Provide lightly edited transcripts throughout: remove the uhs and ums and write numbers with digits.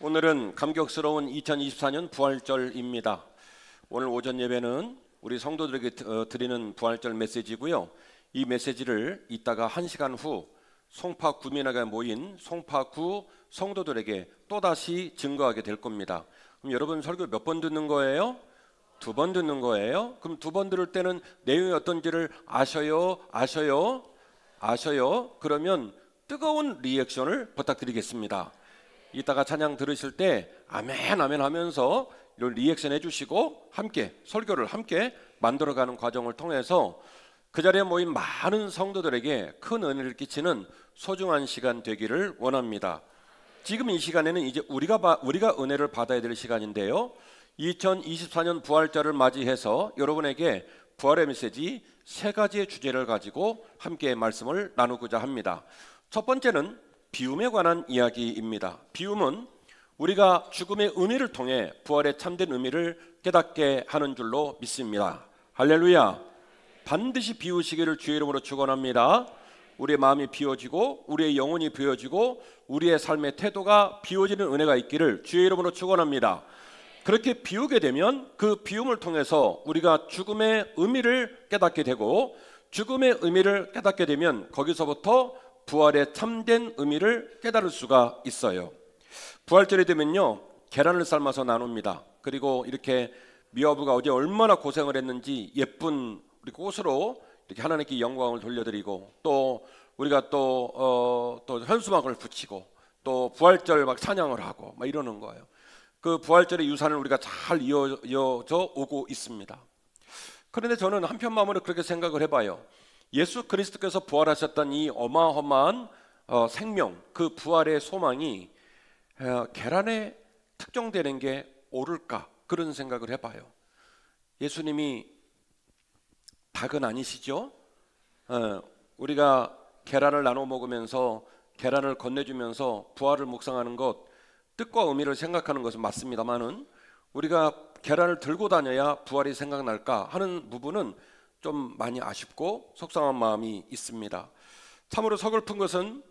오늘은 감격스러운 2024년 부활절입니다. 오늘 오전 예배는 우리 성도들에게 드리는 부활절 메시지고요. 이 메시지를 이따가 1시간 후 송파 구민회가 모인 송파구 성도들에게 또다시 증거하게 될 겁니다. 그럼 여러분 설교 몇 번 듣는 거예요? 2번 듣는 거예요? 그럼 2번 들을 때는 내용이 어떤지를 아셔요? 그러면 뜨거운 리액션을 부탁드리겠습니다. 이따가 찬양 들으실 때 아멘 아멘 하면서 이런 리액션 해주시고 함께 설교를 함께 만들어가는 과정을 통해서 그 자리에 모인 많은 성도들에게 큰 은혜를 끼치는 소중한 시간 되기를 원합니다. 지금 이 시간에는 이제 우리가 은혜를 받아야 될 시간인데요. 2024년 부활절을 맞이해서 여러분에게 부활의 메시지 3가지의 주제를 가지고 함께 말씀을 나누고자 합니다. 첫 번째는 비움에 관한 이야기입니다. 비움은 우리가 죽음의 의미를 통해 부활의 참된 의미를 깨닫게 하는 줄로 믿습니다. 할렐루야. 반드시 비우시기를 주의 이름으로 축원합니다. 우리의 마음이 비워지고 우리의 영혼이 비워지고 우리의 삶의 태도가 비워지는 은혜가 있기를 주의 이름으로 축원합니다. 그렇게 비우게 되면 그 비움을 통해서 우리가 죽음의 의미를 깨닫게 되고 죽음의 의미를 깨닫게 되면 거기서부터 부활의 참된 의미를 깨달을 수가 있어요. 부활절이 되면요, 계란을 삶아서 나눕니다. 그리고 이렇게 미화부가 어제 얼마나 고생을 했는지 예쁜 우리 꽃으로 이렇게 하나님께 영광을 돌려드리고 또 우리가 또 현수막을 붙이고 또 부활절 막 찬양을 하고 막 이러는 거예요. 그 부활절의 유산을 우리가 잘 이어져 오고 있습니다. 그런데 저는 한편 마음으로 그렇게 생각을 해봐요. 예수 그리스도께서 부활하셨던 이 어마어마한 생명, 그 부활의 소망이 계란에 특정되는 게 옳을까? 그런 생각을 해봐요. 예수님이 닭은 아니시죠? 우리가 계란을 나눠 먹으면서 계란을 건네주면서 부활을 묵상하는 것, 뜻과 의미를 생각하는 것은 맞습니다만은 우리가 계란을 들고 다녀야 부활이 생각날까 하는 부분은 좀 많이 아쉽고 속상한 마음이 있습니다. 참으로 서글픈 것은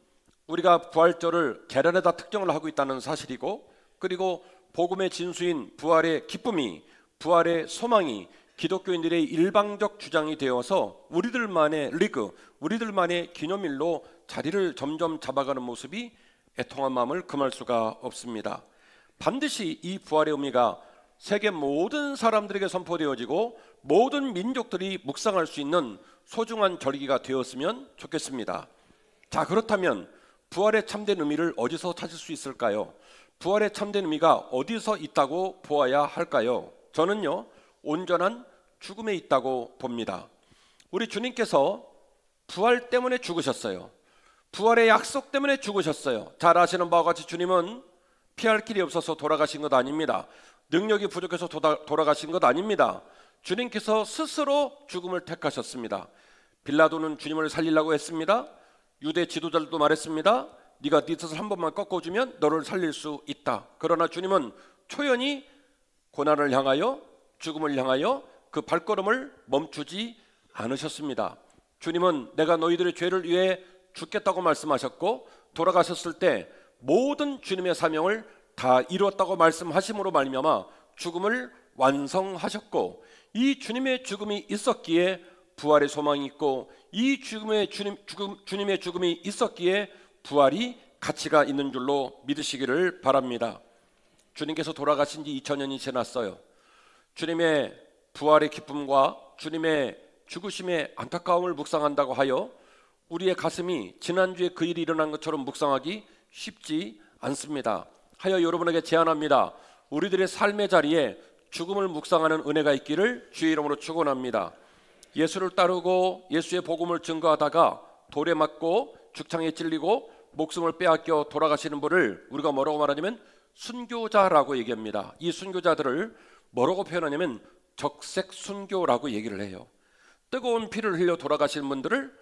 우리가 부활절을 계란에다 특정을 하고 있다는 사실이고, 그리고 복음의 진수인 부활의 기쁨이, 부활의 소망이 기독교인들의 일방적 주장이 되어서 우리들만의 리그, 우리들만의 기념일로 자리를 점점 잡아가는 모습이 애통한 마음을 금할 수가 없습니다. 반드시 이 부활의 의미가 세계 모든 사람들에게 선포되어지고 모든 민족들이 묵상할 수 있는 소중한 절기가 되었으면 좋겠습니다. 자, 그렇다면 부활의 참된 의미를 어디서 찾을 수 있을까요? 부활의 참된 의미가 어디서 있다고 보아야 할까요? 저는요, 온전한 죽음에 있다고 봅니다. 우리 주님께서 부활 때문에 죽으셨어요. 부활의 약속 때문에 죽으셨어요. 잘 아시는 바와 같이 주님은 피할 길이 없어서 돌아가신 것 아닙니다. 능력이 부족해서 돌아가신 것 아닙니다. 주님께서 스스로 죽음을 택하셨습니다. 빌라도는 주님을 살리려고 했습니다. 유대 지도자들도 말했습니다. 네가 네 뜻을 한 번만 꺾어주면 너를 살릴 수 있다. 그러나 주님은 초연히 고난을 향하여, 죽음을 향하여 그 발걸음을 멈추지 않으셨습니다. 주님은 내가 너희들의 죄를 위해 죽겠다고 말씀하셨고, 돌아가셨을 때 모든 주님의 사명을 다 이루었다고 말씀하심으로 말미암아 죽음을 완성하셨고, 이 주님의 죽음이 있었기에 부활의 소망이 있고, 이 주님의 죽음이 있었기에 부활이 가치가 있는 줄로 믿으시기를 바랍니다. 주님께서 돌아가신 지 2000년이 지났어요. 주님의 부활의 기쁨과 주님의 죽으심의 안타까움을 묵상한다고 하여 우리의 가슴이 지난주에 그 일이 일어난 것처럼 묵상하기 쉽지 않습니다. 하여 여러분에게 제안합니다. 우리들의 삶의 자리에 죽음을 묵상하는 은혜가 있기를 주의 이름으로 축원합니다. 예수를 따르고 예수의 복음을 증거하다가 돌에 맞고 죽창에 찔리고 목숨을 빼앗겨 돌아가시는 분을 우리가 뭐라고 말하냐면 순교자라고 얘기합니다. 이 순교자들을 뭐라고 표현하냐면 적색 순교라고 얘기를 해요. 뜨거운 피를 흘려 돌아가시는 분들을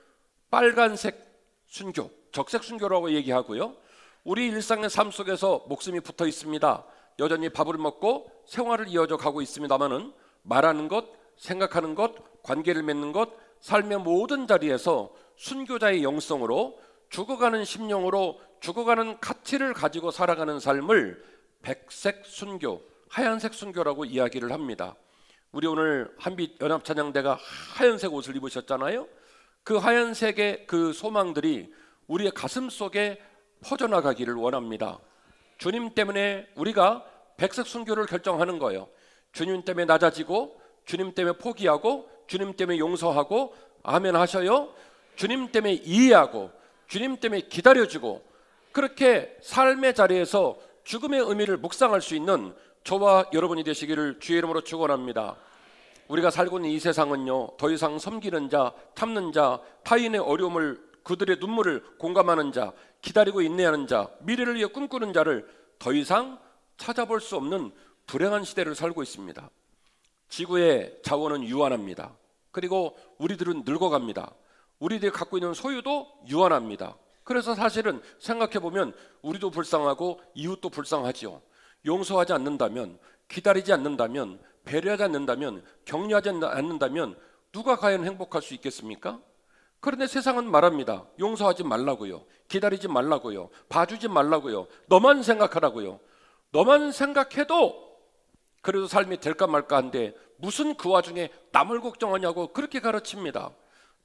빨간색 순교, 적색 순교라고 얘기하고요. 우리 일상의 삶 속에서 목숨이 붙어 있습니다. 여전히 밥을 먹고 생활을 이어져 가고 있습니다만은 말하는 것, 생각하는 것, 관계를 맺는 것, 삶의 모든 자리에서 순교자의 영성으로 죽어가는 심령으로 죽어가는 가치를 가지고 살아가는 삶을 백색 순교, 하얀색 순교라고 이야기를 합니다. 우리 오늘 한빛 연합찬양대가 하얀색 옷을 입으셨잖아요. 그 하얀색의 그 소망들이 우리의 가슴 속에 퍼져나가기를 원합니다. 주님 때문에 우리가 백색 순교를 결정하는 거예요. 주님 때문에 낮아지고, 주님 때문에 포기하고, 주님 때문에 용서하고, 아멘 하셔요. 주님 때문에 이해하고, 주님 때문에 기다려주고, 그렇게 삶의 자리에서 죽음의 의미를 묵상할 수 있는 저와 여러분이 되시기를 주의 이름으로 축원합니다. 우리가 살고 있는 이 세상은요, 더 이상 섬기는 자, 참는 자, 타인의 어려움을, 그들의 눈물을 공감하는 자, 기다리고 인내하는 자, 미래를 위해 꿈꾸는 자를 더 이상 찾아볼 수 없는 불행한 시대를 살고 있습니다. 지구의 자원은 유한합니다. 그리고 우리들은 늙어갑니다. 우리들이 갖고 있는 소유도 유한합니다. 그래서 사실은 생각해보면 우리도 불쌍하고 이웃도 불쌍하지요. 용서하지 않는다면, 기다리지 않는다면, 배려하지 않는다면, 격려하지 않는다면 누가 과연 행복할 수 있겠습니까? 그런데 세상은 말합니다. 용서하지 말라고요. 기다리지 말라고요. 봐주지 말라고요. 너만 생각하라고요. 너만 생각해도 그래도 삶이 될까 말까 한데 무슨 그 와중에 남을 걱정하냐고 그렇게 가르칩니다.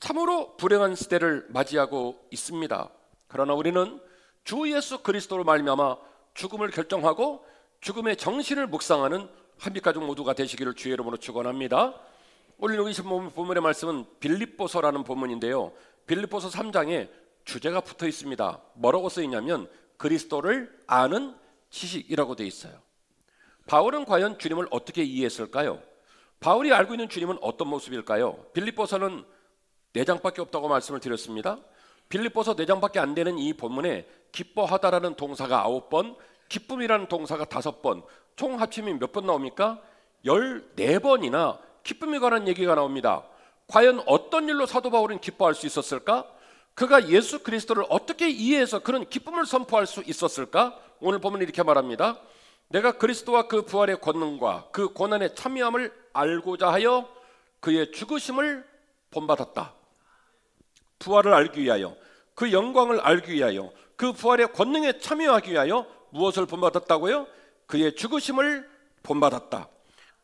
참으로 불행한 시대를 맞이하고 있습니다. 그러나 우리는 주 예수 그리스도로 말미암아 죽음을 결정하고 죽음의 정신을 묵상하는 한빛가족 모두가 되시기를 주의 이름으로 축원합니다. 오늘 여기 본문의 말씀은 빌립보서라는 본문인데요, 빌립보서 3장에 주제가 붙어 있습니다. 뭐라고 써 있냐면 그리스도를 아는 지식이라고 되어 있어요. 바울은 과연 주님을 어떻게 이해했을까요? 바울이 알고 있는 주님은 어떤 모습일까요? 빌립보서는 4장밖에 없다고 말씀을 드렸습니다. 빌립보서 4장밖에 안 되는 이 본문에 기뻐하다라는 동사가 9번, 기쁨이라는 동사가 5번, 총 합치면 몇 번 나옵니까? 14번이나 기쁨에 관한 얘기가 나옵니다. 과연 어떤 일로 사도 바울은 기뻐할 수 있었을까? 그가 예수 그리스도를 어떻게 이해해서 그런 기쁨을 선포할 수 있었을까? 오늘 보면 이렇게 말합니다. 내가 그리스도와 그 부활의 권능과 그 고난의 참여함을 알고자 하여 그의 죽으심을 본받았다. 부활을 알기 위하여, 그 영광을 알기 위하여, 그 부활의 권능에 참여하기 위하여 무엇을 본받았다고요? 그의 죽으심을 본받았다.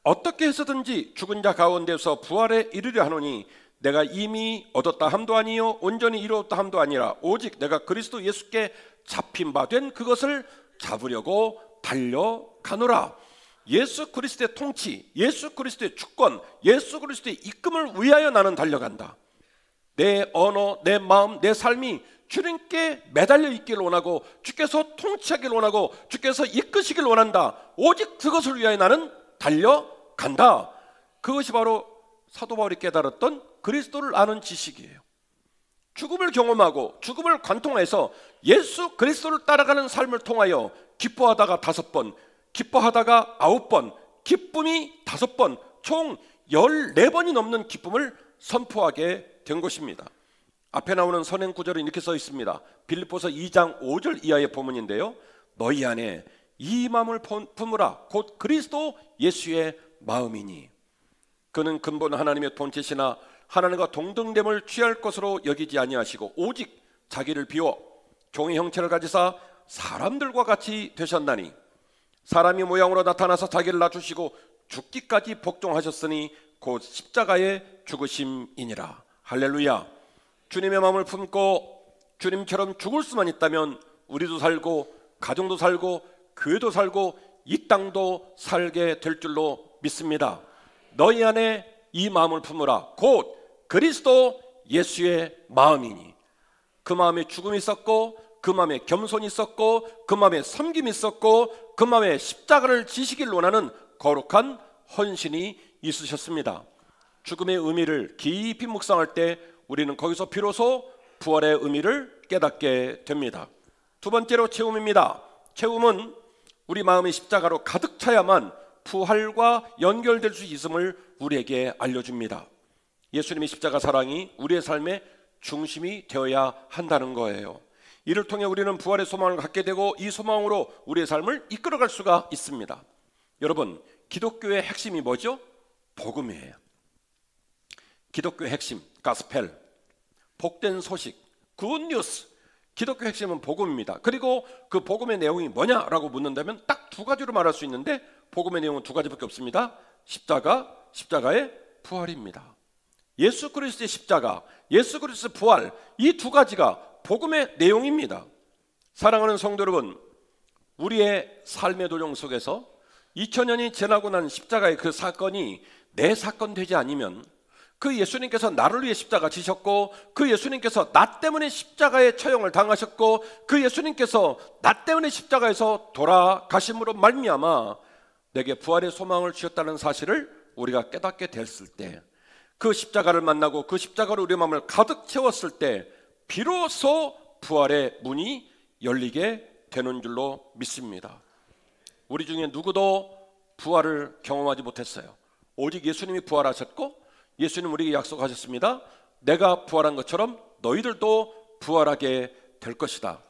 어떻게 해서든지 죽은 자 가운데서 부활에 이르려 하노니 내가 이미 얻었다 함도 아니요 온전히 이루었다 함도 아니라 오직 내가 그리스도 예수께 잡힌 바 된 그것을 잡으려고 달려가노라. 예수 그리스도의 통치, 예수 그리스도의 주권, 예수 그리스도의 이끌음을 위하여 나는 달려간다. 내 언어, 내 마음, 내 삶이 주님께 매달려 있기를 원하고 주께서 통치하기를 원하고 주께서 이끄시길 원한다. 오직 그것을 위하여 나는 달려간다. 그것이 바로 사도 바울이 깨달았던 그리스도를 아는 지식이에요. 죽음을 경험하고 죽음을 관통해서 예수 그리스도를 따라가는 삶을 통하여 기뻐하다가 5번, 기뻐하다가 9번, 기쁨이 5번, 총 14번이 넘는 기쁨을 선포하게 된 것입니다. 앞에 나오는 선행 구절은 이렇게 써 있습니다. 빌립보서 2장 5절 이하의 본문인데요, 너희 안에 이 마음을 품으라 곧 그리스도 예수의 마음이니 그는 근본 하나님의 본체시나 하나님과 동등됨을 취할 것으로 여기지 아니하시고 오직 자기를 비워 종의 형체를 가지사 사람들과 같이 되셨나니 사람이 모양으로 나타나서 자기를 낮추시고 죽기까지 복종하셨으니 곧 십자가의 죽으심이니라. 할렐루야. 주님의 마음을 품고 주님처럼 죽을 수만 있다면 우리도 살고 가정도 살고 교회도 살고 이 땅도 살게 될 줄로 믿습니다. 너희 안에 이 마음을 품으라 곧 그리스도 예수의 마음이니 그 마음에 죽음이 있었고 그 마음에 겸손이 있었고 그 마음에 섬김이 있었고 그 마음에 십자가를 지시길 원하는 거룩한 헌신이 있으셨습니다. 죽음의 의미를 깊이 묵상할 때 우리는 거기서 비로소 부활의 의미를 깨닫게 됩니다. 두 번째로 체험입니다. 체험은 우리 마음이 십자가로 가득 차야만 부활과 연결될 수 있음을 우리에게 알려줍니다. 예수님의 십자가 사랑이 우리의 삶의 중심이 되어야 한다는 거예요. 이를 통해 우리는 부활의 소망을 갖게 되고 이 소망으로 우리의 삶을 이끌어갈 수가 있습니다. 여러분, 기독교의 핵심이 뭐죠? 복음이에요. 기독교의 핵심, 가스펠, 복된 소식, 굿뉴스. 기독교 핵심은 복음입니다. 그리고 그 복음의 내용이 뭐냐라고 묻는다면 딱 두 가지로 말할 수 있는데 복음의 내용은 두 가지밖에 없습니다. 십자가, 십자가의 부활입니다. 예수 그리스도의 십자가, 예수 그리스도의 부활, 이 두 가지가 복음의 내용입니다. 사랑하는 성도 여러분, 우리의 삶의 도정 속에서 2000년이 지나고 난 십자가의 그 사건이 내 사건 되지 않으면, 그 예수님께서 나를 위해 십자가 지셨고, 그 예수님께서 나 때문에 십자가의 처형을 당하셨고, 그 예수님께서 나 때문에 십자가에서 돌아가심으로 말미암아 내게 부활의 소망을 주셨다는 사실을 우리가 깨닫게 됐을 때, 그 십자가를 만나고 그 십자가로 우리 마음을 가득 채웠을 때 비로소 부활의 문이 열리게 되는 줄로 믿습니다. 우리 중에 누구도 부활을 경험하지 못했어요. 오직 예수님이 부활하셨고, 예수님 우리에게 약속하셨습니다. 내가 부활한 것처럼 너희들도 부활하게 될 것이다.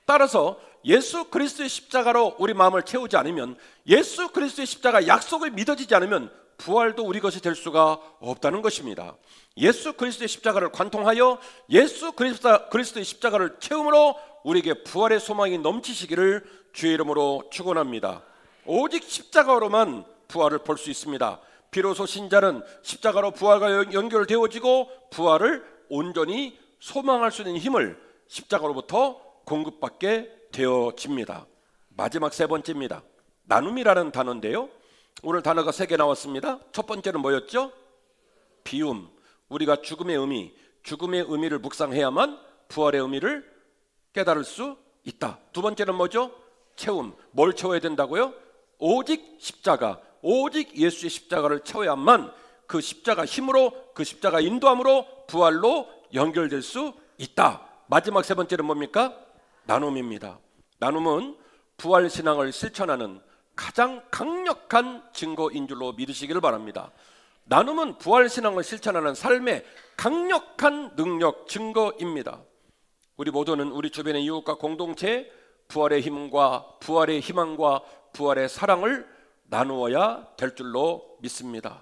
따라서 예수 그리스도의 십자가로 우리 마음을 채우지 않으면, 예수 그리스도의 십자가 약속을 믿어지지 않으면 부활도 우리 것이 될 수가 없다는 것입니다. 예수 그리스도의 십자가를 관통하여 예수 그리스도의 십자가를 채움으로 우리에게 부활의 소망이 넘치시기를 주의 이름으로 축원합니다. 오직 십자가로만 부활을 볼 수 있습니다. 비로소 신자는 십자가로 부활과 연결되어지고 부활을 온전히 소망할 수 있는 힘을 십자가로부터 공급받게 되어집니다. 마지막 세 번째입니다. 나눔이라는 단어인데요, 오늘 단어가 3개 나왔습니다. 첫 번째는 뭐였죠? 비움. 우리가 죽음의 의미를 묵상해야만 부활의 의미를 깨달을 수 있다. 두 번째는 뭐죠? 채움. 뭘 채워야 된다고요? 오직 십자가, 오직 예수의 십자가를 채워야만 그 십자가 힘으로, 그 십자가 인도함으로 부활로 연결될 수 있다. 마지막 세 번째는 뭡니까? 나눔입니다. 나눔은 부활 신앙을 실천하는 가장 강력한 증거인 줄로 믿으시기를 바랍니다. 나눔은 부활 신앙을 실천하는 삶의 강력한 능력, 증거입니다. 우리 모두는 우리 주변의 이웃과 공동체에 부활의 힘과 부활의 희망과 부활의 사랑을 나누어야 될 줄로 믿습니다.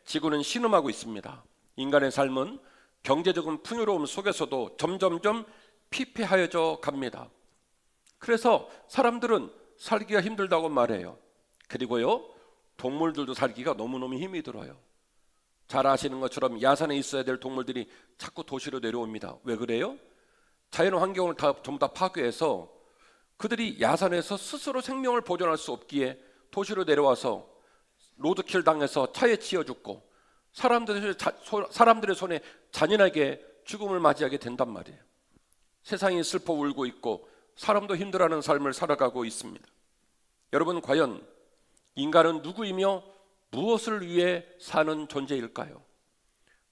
지구는 신음하고 있습니다. 인간의 삶은 경제적인 풍요로움 속에서도 점점점 피폐하여져 갑니다. 그래서 사람들은 살기가 힘들다고 말해요. 그리고요, 동물들도 살기가 너무너무 힘이 들어요. 잘 아시는 것처럼 야산에 있어야 될 동물들이 자꾸 도시로 내려옵니다. 왜 그래요? 자연 환경을 전부 다 파괴해서 그들이 야산에서 스스로 생명을 보존할 수 없기에 도시로 내려와서 로드킬 당해서 차에 치여 죽고 사람들의 손에 잔인하게 죽음을 맞이하게 된단 말이에요. 세상이 슬퍼 울고 있고 사람도 힘들어하는 삶을 살아가고 있습니다. 여러분, 과연 인간은 누구이며 무엇을 위해 사는 존재일까요?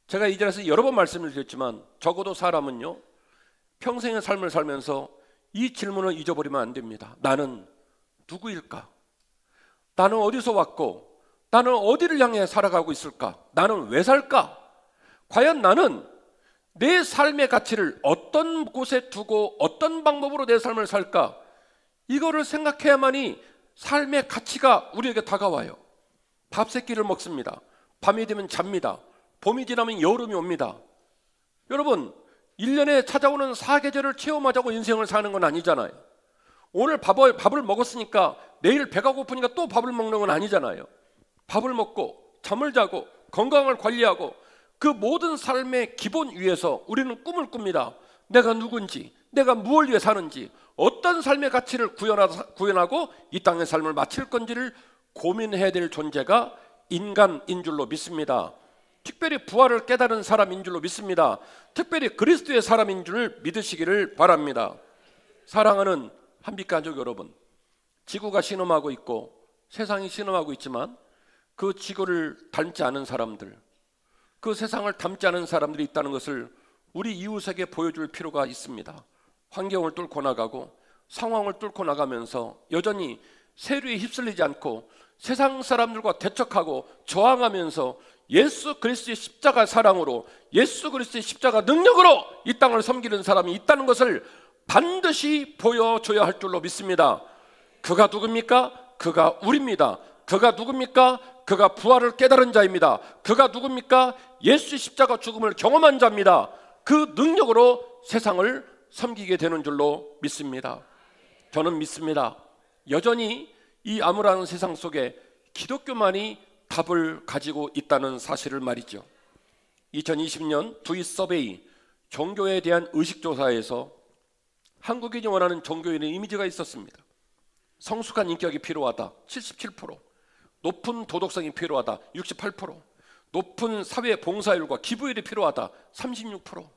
제가 이 자리에서 여러 번 말씀을 드렸지만 적어도 사람은요, 평생의 삶을 살면서 이 질문을 잊어버리면 안 됩니다. 나는 누구일까? 나는 어디서 왔고 나는 어디를 향해 살아가고 있을까? 나는 왜 살까? 과연 나는 내 삶의 가치를 어떤 곳에 두고 어떤 방법으로 내 삶을 살까? 이거를 생각해야만이 삶의 가치가 우리에게 다가와요. 밥 세 끼를 먹습니다. 밤이 되면 잡니다. 봄이 지나면 여름이 옵니다. 여러분, 1년에 찾아오는 사계절을 체험하자고 인생을 사는 건 아니잖아요. 오늘 밥을 먹었으니까 내일 배가 고프니까 또 밥을 먹는 건 아니잖아요. 밥을 먹고 잠을 자고 건강을 관리하고 그 모든 삶의 기본 위에서 우리는 꿈을 꿉니다. 내가 누군지, 내가 무엇을 위해 사는지, 어떤 삶의 가치를 구현하고 이 땅의 삶을 마칠 건지를 고민해야 될 존재가 인간인 줄로 믿습니다. 특별히 부활을 깨달은 사람인 줄로 믿습니다. 특별히 그리스도의 사람인 줄 믿으시기를 바랍니다. 사랑하는 한빛가족 여러분, 지구가 신음하고 있고 세상이 신음하고 있지만 그 지구를 닮지 않은 사람들, 그 세상을 닮지 않은 사람들이 있다는 것을 우리 이웃에게 보여줄 필요가 있습니다. 환경을 뚫고 나가고 상황을 뚫고 나가면서 여전히 세류에 휩쓸리지 않고 세상 사람들과 대척하고 저항하면서 예수 그리스도의 십자가 사랑으로, 예수 그리스도의 십자가 능력으로 이 땅을 섬기는 사람이 있다는 것을 반드시 보여줘야 할 줄로 믿습니다. 그가 누굽니까? 그가 우리입니다. 그가 누굽니까? 그가 부활을 깨달은 자입니다. 그가 누굽니까? 예수의 십자가 죽음을 경험한 자입니다. 그 능력으로 세상을 섬기게 되는 줄로 믿습니다. 저는 믿습니다. 여전히 이 암울한 세상 속에 기독교만이 답을 가지고 있다는 사실을 말이죠. 2020년 두이 서베이 종교에 대한 의식조사에서 한국인이 원하는 종교인의 이미지가 있었습니다. 성숙한 인격이 필요하다 77%, 높은 도덕성이 필요하다 68%, 높은 사회 봉사율과 기부율이 필요하다 36%,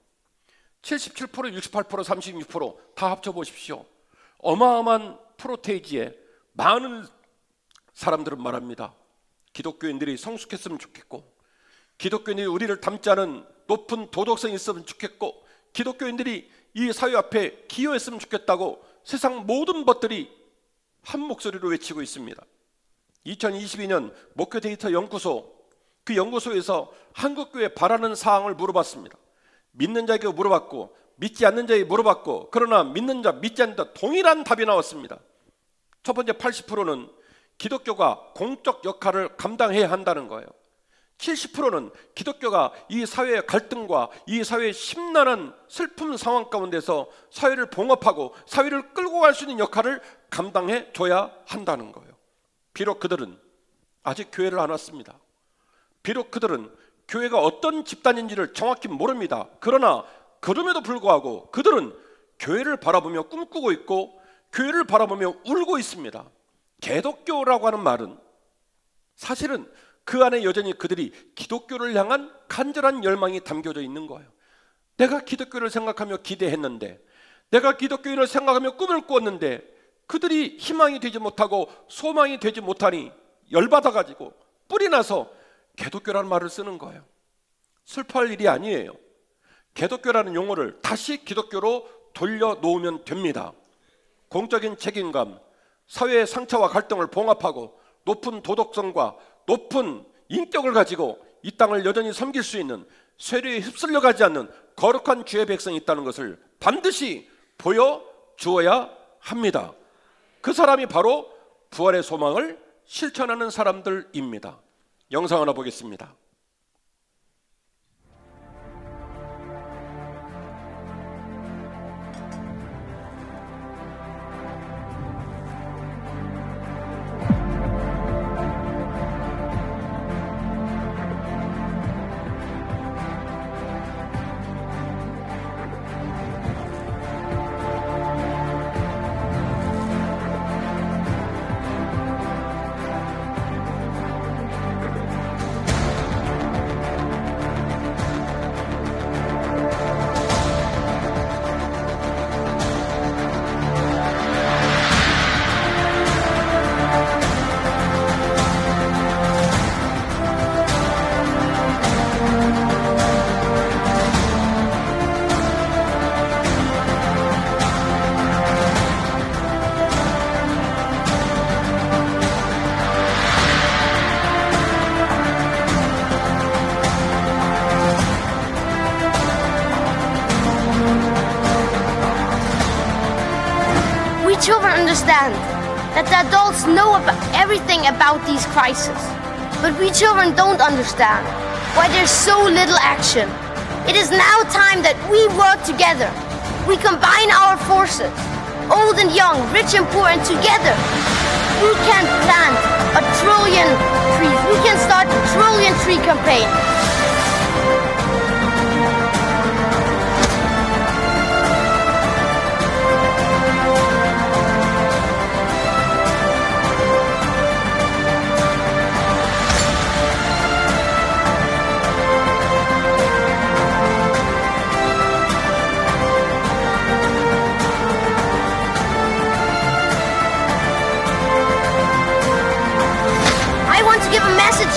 77%, 68%, 36%다 합쳐보십시오. 어마어마한 프로테이지에 많은 사람들은 말합니다. 기독교인들이 성숙했으면 좋겠고, 기독교인들이 우리를 닮지 않은 높은 도덕성이 있으면 좋겠고, 기독교인들이 이 사회 앞에 기여했으면 좋겠다고 세상 모든 것들이 한 목소리로 외치고 있습니다. 2022년 목표 데이터 연구소, 그 연구소에서 한국교회 바라는 사항을 물어봤습니다. 믿는 자에게 물어봤고 믿지 않는 자에게 물어봤고, 그러나 믿는 자 믿지 않는 자 동일한 답이 나왔습니다. 첫 번째 80%는 기독교가 공적 역할을 감당해야 한다는 거예요. 70%는 기독교가 이 사회의 갈등과 이 사회의 심란한 슬픔 상황 가운데서 사회를 봉합하고 사회를 끌고 갈 수 있는 역할을 감당해 줘야 한다는 거예요. 비록 그들은 아직 교회를 안 왔습니다. 비록 그들은 교회가 어떤 집단인지를 정확히 모릅니다. 그러나 그럼에도 불구하고 그들은 교회를 바라보며 꿈꾸고 있고 교회를 바라보며 울고 있습니다. 개독교라고 하는 말은 사실은 그 안에 여전히 그들이 기독교를 향한 간절한 열망이 담겨져 있는 거예요. 내가 기독교를 생각하며 기대했는데, 내가 기독교인을 생각하며 꿈을 꾸었는데 그들이 희망이 되지 못하고 소망이 되지 못하니 열받아가지고 뿔이 나서 개독교라는 말을 쓰는 거예요. 슬퍼할 일이 아니에요. 개독교라는 용어를 다시 기독교로 돌려놓으면 됩니다. 공적인 책임감, 사회의 상처와 갈등을 봉합하고 높은 도덕성과 높은 인격을 가지고 이 땅을 여전히 섬길 수 있는, 세류에 휩쓸려 가지 않는 거룩한 주의 백성이 있다는 것을 반드시 보여주어야 합니다. 그 사람이 바로 부활의 소망을 실천하는 사람들입니다. 영상 하나 보겠습니다. Children understand that the adults know everything about these crises, but we children don't understand why there's so little action. It is now time that we work together. We combine our forces, old and young, rich and poor, and together we can plant 1 trillion trees. We can start a trillion tree campaign.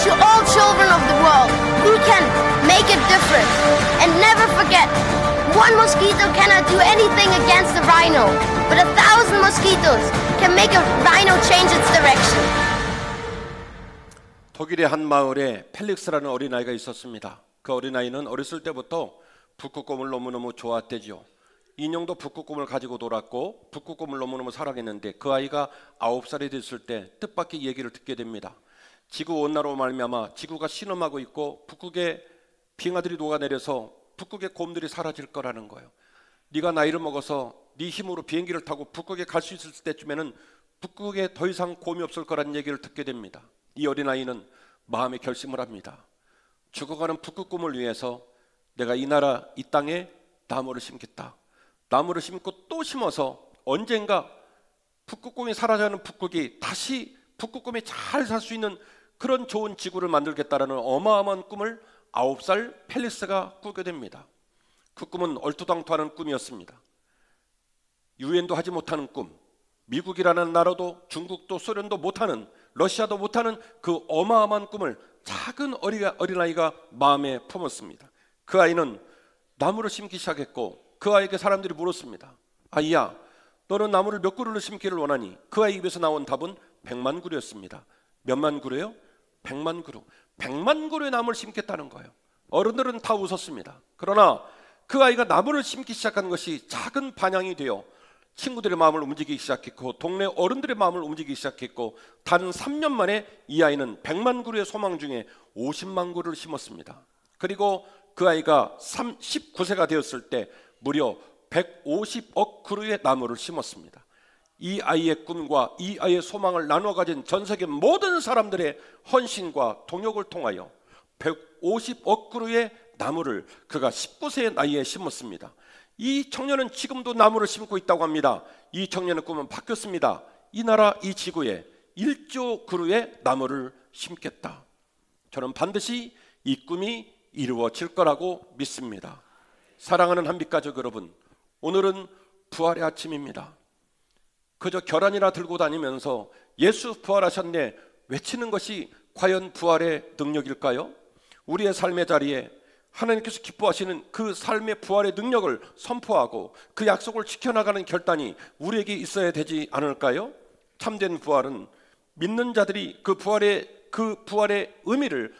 To all children of the world, we can make a difference. And never forget, one mosquito cannot do anything against the rhino, but 1,000 mosquitoes can make a rhino change its direction. 독일의 한 마을에 펠릭스라는 어린아이가 있었습니다. 그 어린아이는 어렸을 때부터 북극곰을 너무너무 좋아했대죠. 인형도 북극곰을 가지고 놀았고 북극곰을 너무너무 사랑했는데, 그 아이가 9살이 됐을 때 뜻밖의 얘기를 듣게 됩니다. 지구온난화로 말미암아 지구가 신음하고 있고 북극에 빙하들이 녹아내려서 북극의 곰들이 사라질 거라는 거예요. 네가 나이를 먹어서 네 힘으로 비행기를 타고 북극에 갈 수 있을 때쯤에는 북극에 더 이상 곰이 없을 거라는 얘기를 듣게 됩니다. 이 어린아이는 마음의 결심을 합니다. 죽어가는 북극 곰을 위해서 내가 이 나라 이 땅에 나무를 심겠다. 나무를 심고 또 심어서 언젠가 북극곰이 사라져가는 북극이 다시 북극곰이 잘 살 수 있는 그런 좋은 지구를 만들겠다라는 어마어마한 꿈을 9살 펠리스가 꾸게 됩니다. 그 꿈은 얼토당토하는 꿈이었습니다. 유엔도 하지 못하는 꿈, 미국이라는 나라도 중국도 소련도 못하는, 러시아도 못하는 그 어마어마한 꿈을 작은 어린아이가 마음에 품었습니다. 그 아이는 나무를 심기 시작했고 그 아이에게 사람들이 물었습니다. 아이야, 너는 나무를 몇 그루를 심기를 원하니? 그 아이 입에서 나온 답은 100만 그루였습니다. 몇만 그루요? 100만 그루. 100만 그루의 나무를 심겠다는 거예요. 어른들은 다 웃었습니다. 그러나 그 아이가 나무를 심기 시작한 것이 작은 반향이 되어 친구들의 마음을 움직이기 시작했고 동네 어른들의 마음을 움직이기 시작했고 단 3년 만에 이 아이는 100만 그루의 소망 중에 50만 그루를 심었습니다. 그리고 그 아이가 19세가 되었을 때 무려 150억 그루의 나무를 심었습니다. 이 아이의 꿈과 이 아이의 소망을 나눠 가진 전 세계 모든 사람들의 헌신과 동역을 통하여 150억 그루의 나무를 그가 19세의 나이에 심었습니다. 이 청년은 지금도 나무를 심고 있다고 합니다. 이 청년의 꿈은 바뀌었습니다. 이 나라 이 지구에 1조 그루의 나무를 심겠다. 저는 반드시 이 꿈이 이루어질 거라고 믿습니다. 사랑하는 한빛가족 여러분, 오늘은 부활의 아침입니다. 그저 결안이나 들고 다니면서 예수 부활하셨네 외치는 것이 과연 부활의 능력일까요? 우리의 삶의 자리에 하나님께서 기뻐하시는 그 삶의 부활의 능력을 선포하고 그 약속을 지켜나가는 결단이 우리에게 있어야 되지 않을까요? 참된 부활은 믿는 자들이 그 부활의 의미를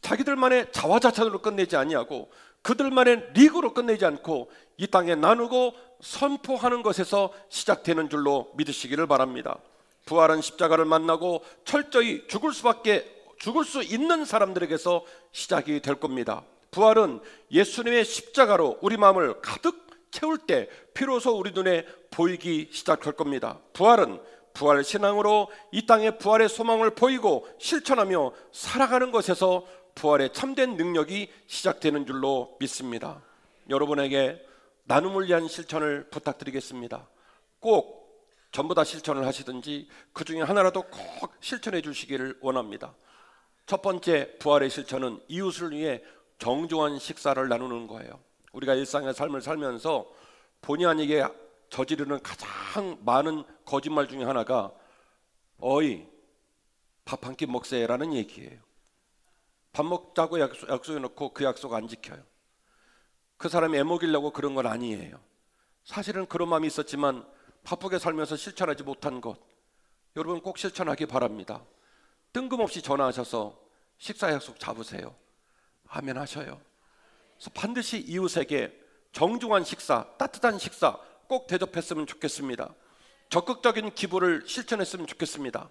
자기들만의 자화자찬으로 끝내지 아니하고 그들만의 리그로 끝내지 않고 이 땅에 나누고 선포하는 것에서 시작되는 줄로 믿으시기를 바랍니다. 부활은 십자가를 만나고 철저히 죽을 수 있는 사람들에게서 시작이 될 겁니다. 부활은 예수님의 십자가로 우리 마음을 가득 채울 때 비로소 우리 눈에 보이기 시작할 겁니다. 부활은 부활 신앙으로 이 땅에 부활의 소망을 보이고 실천하며 살아가는 것에서 부활의 참된 능력이 시작되는 줄로 믿습니다. 여러분에게 나눔을 위한 실천을 부탁드리겠습니다. 꼭 전부 다 실천을 하시든지 그 중에 하나라도 꼭 실천해 주시기를 원합니다. 첫 번째 부활의 실천은 이웃을 위해 정중한 식사를 나누는 거예요. 우리가 일상의 삶을 살면서 본의 아니게 저지르는 가장 많은 거짓말 중에 하나가 어이 밥 한 끼 먹세라는 얘기예요. 밥 먹자고 약속해놓고 그 약속 안 지켜요. 그 사람이 애먹이려고 그런 건 아니에요. 사실은 그런 마음이 있었지만 바쁘게 살면서 실천하지 못한 것, 여러분 꼭 실천하기 바랍니다. 뜬금없이 전화하셔서 식사 약속 잡으세요. 아멘 하셔요. 그래서 반드시 이웃에게 정중한 식사, 따뜻한 식사 꼭 대접했으면 좋겠습니다. 적극적인 기부를 실천했으면 좋겠습니다.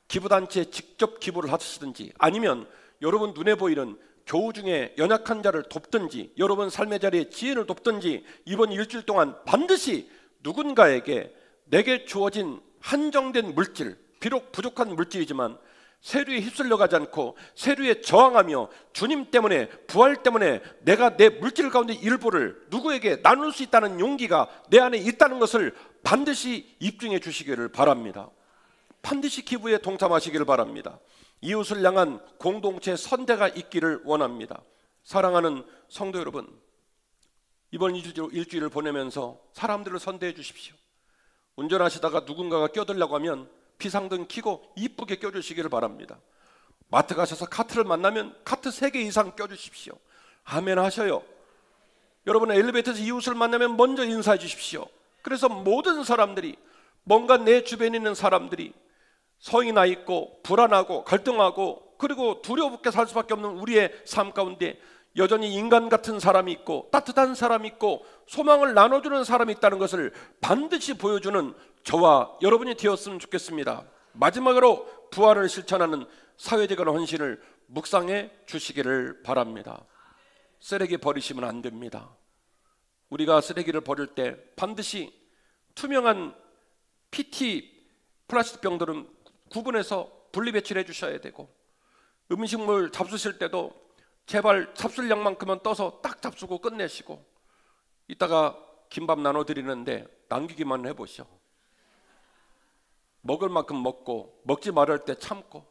기부단체에 직접 기부를 하시든지 아니면 여러분 눈에 보이는 교우 중에 연약한 자를 돕든지 여러분 삶의 자리에 지혜를 돕든지 이번 일주일 동안 반드시 누군가에게 내게 주어진 한정된 물질, 비록 부족한 물질이지만 세류에 휩쓸려가지 않고 세류에 저항하며 주님 때문에 부활 때문에 내가 내 물질 가운데 일부를 누구에게 나눌 수 있다는 용기가 내 안에 있다는 것을 반드시 입증해 주시기를 바랍니다. 반드시 기부에 동참하시기를 바랍니다. 이웃을 향한 공동체 선대가 있기를 원합니다. 사랑하는 성도 여러분, 이번 일주일을 보내면서 사람들을 선대해 주십시오. 운전하시다가 누군가가 껴들려고 하면 비상등 켜고 이쁘게 껴주시기를 바랍니다. 마트 가셔서 카트를 만나면 카트 3개 이상 껴주십시오. 아멘 하셔요. 여러분 엘리베이터에서 이웃을 만나면 먼저 인사해 주십시오. 그래서 모든 사람들이 뭔가 내 주변에 있는 사람들이 성이 나 있고 불안하고 갈등하고 그리고 두려움스럽게 살 수밖에 없는 우리의 삶 가운데 여전히 인간 같은 사람이 있고 따뜻한 사람이 있고 소망을 나눠주는 사람이 있다는 것을 반드시 보여주는 저와 여러분이 되었으면 좋겠습니다. 마지막으로 부활을 실천하는 사회적인 헌신을 묵상해 주시기를 바랍니다. 쓰레기 버리시면 안 됩니다. 우리가 쓰레기를 버릴 때 반드시 투명한 PT 플라스틱 병들은 구분해서 분리 배출해 주셔야 되고, 음식물 잡수실 때도 제발 잡술량만큼은 떠서 딱 잡수고 끝내시고, 이따가 김밥 나눠드리는데 남기기만 해보시오. 먹을 만큼 먹고 먹지 말을 때 참고.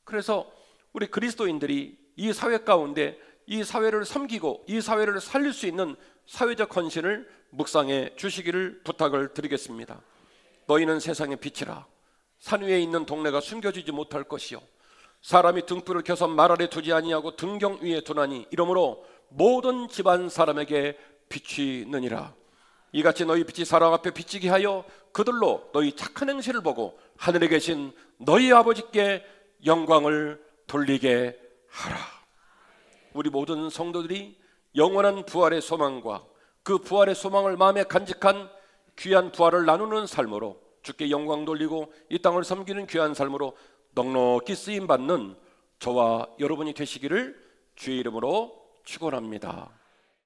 그래서 우리 그리스도인들이 이 사회 가운데 이 사회를 섬기고 이 사회를 살릴 수 있는 사회적 헌신을 묵상해 주시기를 부탁을 드리겠습니다. 너희는 세상의 빛이라. 산 위에 있는 동네가 숨겨지지 못할 것이요 사람이 등불을 켜서 말 아래 두지 아니하고 등경 위에 두나니 이러므로 모든 집안 사람에게 빛이 느니라. 이같이 너희 빛이 사람 앞에 비치게 하여 그들로 너희 착한 행실을 보고 하늘에 계신 너희 아버지께 영광을 돌리게 하라. 우리 모든 성도들이 영원한 부활의 소망과 그 부활의 소망을 마음에 간직한 귀한 부활을 나누는 삶으로 주께 영광 돌리고 이 땅을 섬기는 귀한 삶으로 넉넉히 쓰임받는 저와 여러분이 되시기를 주의 이름으로 축원합니다.